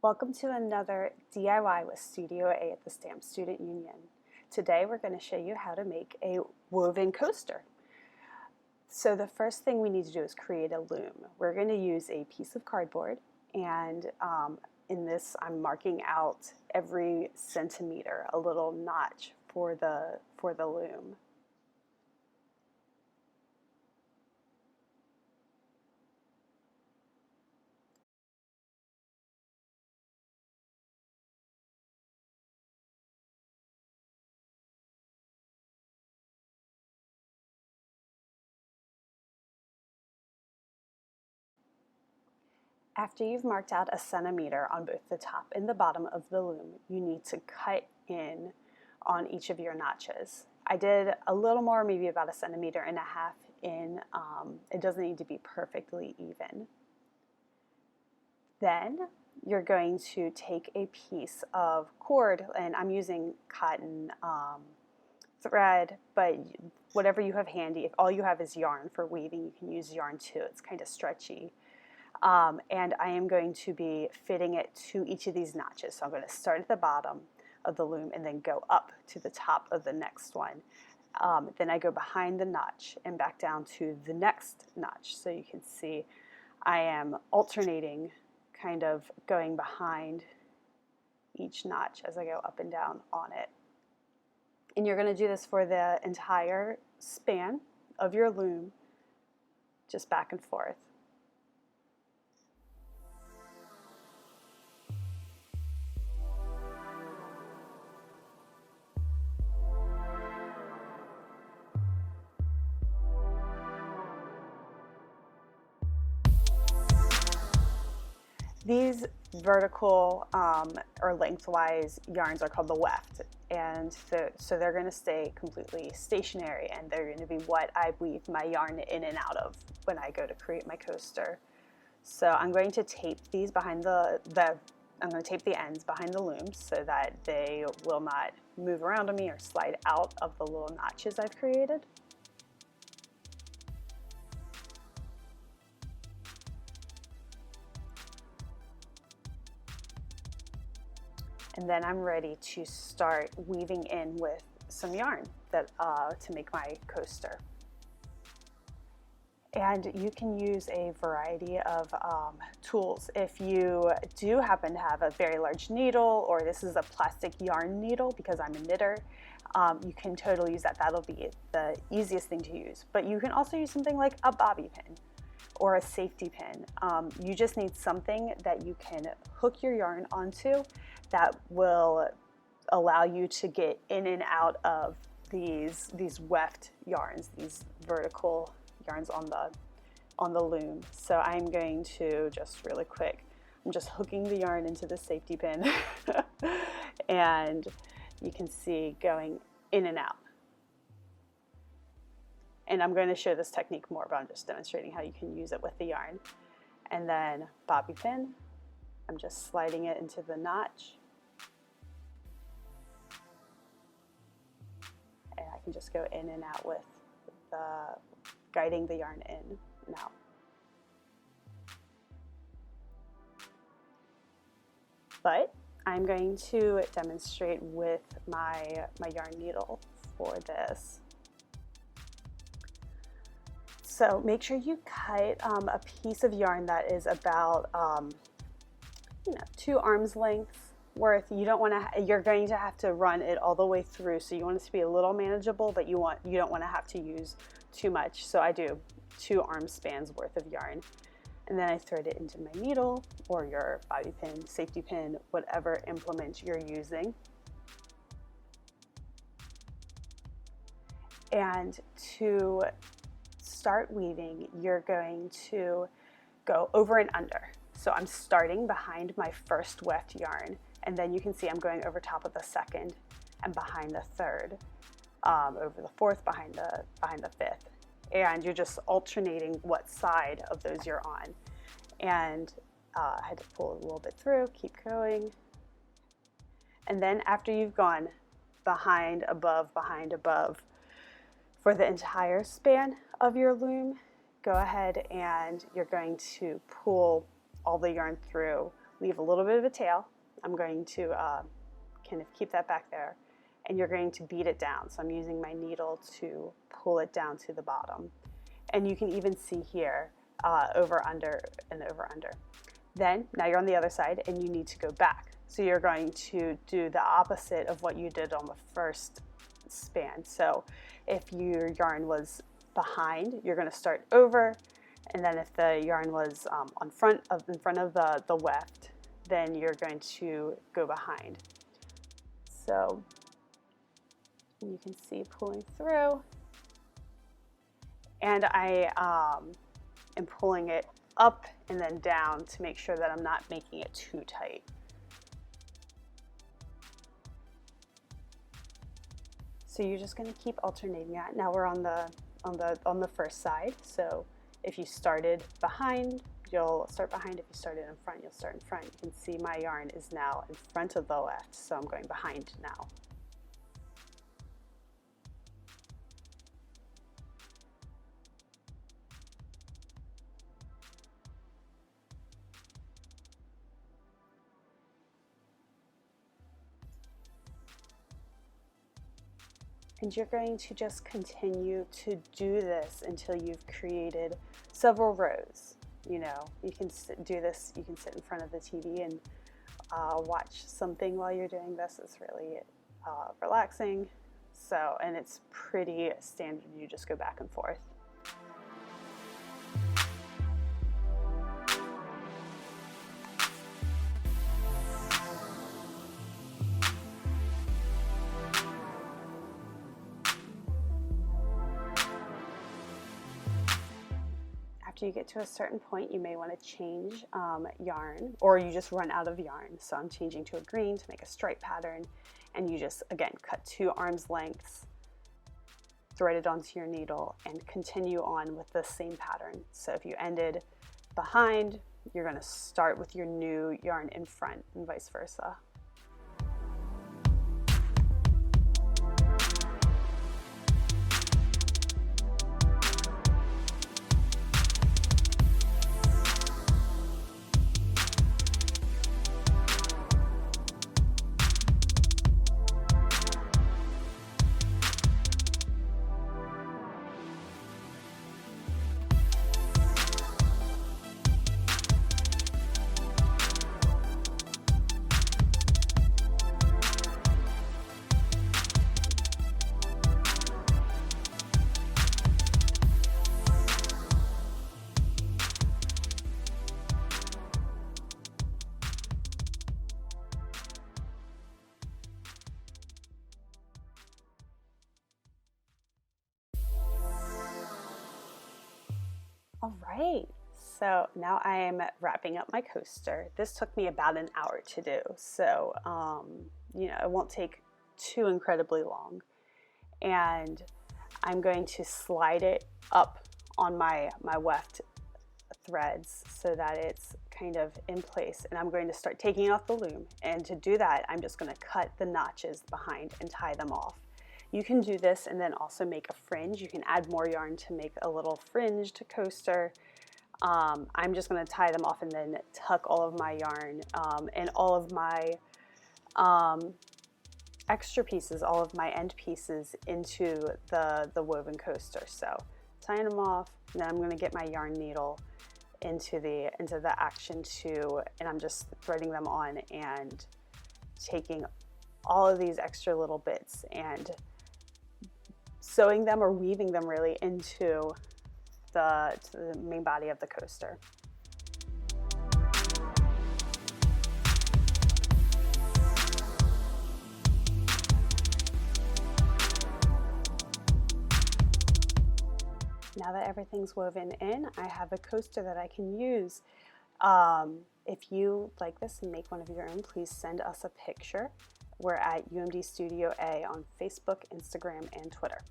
Welcome to another DIY with Studio A at the Stamp Student Union. Today we're going to show you how to make a woven coaster. So the first thing we need to do is create a loom. We're going to use a piece of cardboard, and in this I'm marking out every centimeter, a little notch for the loom. After you've marked out a centimeter on both the top and the bottom of the loom, you need to cut in on each of your notches. I did a little more, maybe about 1.5 centimeters in. It doesn't need to be perfectly even. Then you're going to take a piece of cord, and I'm using cotton thread, but whatever you have handy. If all you have is yarn for weaving, you can use yarn too. It's kind of stretchy. And I am going to be fitting it to each of these notches. So I'm going to start at the bottom of the loom and then go up to the top of the next one. Then I go behind the notch and back down to the next notch. So you can see I am alternating, kind of going behind each notch as I go up and down on it. And you're going to do this for the entire span of your loom, just back and forth. These vertical or lengthwise yarns are called the weft, and so they're going to stay completely stationary, and they're going to be what I weave my yarn in and out of when I go to create my coaster. So I'm going to tape these behind I'm going to tape the ends behind the loom so that they will not move around on me or slide out of the little notches I've created. And then I'm ready to start weaving in with some yarn to make my coaster. And you can use a variety of tools. If you do happen to have a very large needle, or this is a plastic yarn needle because I'm a knitter, you can totally use that. That'll be the easiest thing to use. But you can also use something like a bobby pin or a safety pin. You just need something that you can hook your yarn onto that will allow you to get in and out of these weft yarns, these vertical yarns on the loom. So I'm going to just really quick, I'm just hooking the yarn into the safety pin and you can see going in and out. And I'm going to show this technique more, but I'm just demonstrating how you can use it with the yarn. And then bobby pin, I'm just sliding it into the notch. And I can just go in and out with guiding the yarn in and out. But I'm going to demonstrate with my yarn needle for this. So make sure you cut a piece of yarn that is about 2 arms lengths worth. You're going to have to run it all the way through, so you want it to be a little manageable, but you don't want to have to use too much. So I do 2 arm spans worth of yarn, and then I thread it into my needle or your bobby pin, safety pin, whatever implement you're using. And to start weaving, you're going to go over and under. So I'm starting behind my first weft yarn, and then you can see I'm going over top of the second and behind the third, over the fourth, behind the fifth. And you're just alternating what side of those you're on. And I had to pull a little bit through, keep going. And then after you've gone behind, above, for the entire span of your loom, go ahead and you're going to pull all the yarn through leave a little bit of a tail. I'm going to kind of keep that back there, and you're going to beat it down. So I'm using my needle to pull it down to the bottom. And you can even see here, over, under, and over, under. Then, now you're on the other side, and you need to go back. So you're going to do the opposite of what you did on the first span. So if your yarn was behind, you're going to start over, and then if the yarn was in front of the weft, then you're going to go behind. So you can see pulling through, and I am pulling it up and then down to make sure that I'm not making it too tight. So you're just going to keep alternating that. Now we're on the first side. So if you started behind, you'll start behind. If you started in front, you'll start in front. You can see my yarn is now in front of the weft, so I'm going behind now. And you're going to just continue to do this until you've created several rows. You know, you can do this, you can sit in front of the TV and watch something while you're doing this. It's really relaxing. So, and it's pretty standard. You just go back and forth. After you get to a certain point, you may want to change yarn, or you just run out of yarn. So I'm changing to a green to make a stripe pattern, and you just, again, cut 2 arms lengths, thread it onto your needle, and continue on with the same pattern. So if you ended behind, you're going to start with your new yarn in front, and vice versa. All right, so now I am wrapping up my coaster. This took me about an hour to do, so you know, it won't take too incredibly long. And I'm going to slide it up on my weft threads so that it's kind of in place, and I'm going to start taking off the loom. And to do that, I'm just going to cut the notches behind and tie them off. You can do this and then also make a fringe. You can add more yarn to make a little fringed coaster. I'm just going to tie them off and then tuck all of my yarn and all of my extra pieces, all of my end pieces into the woven coaster. So tying them off, and then I'm going to get my yarn needle into the action too, and I'm just threading them on and taking all of these extra little bits and sewing them or weaving them really into the main body of the coaster. Now that everything's woven in, I have a coaster that I can use. If you like this and make one of your own, please send us a picture. We're at UMD Studio A on Facebook, Instagram, and Twitter.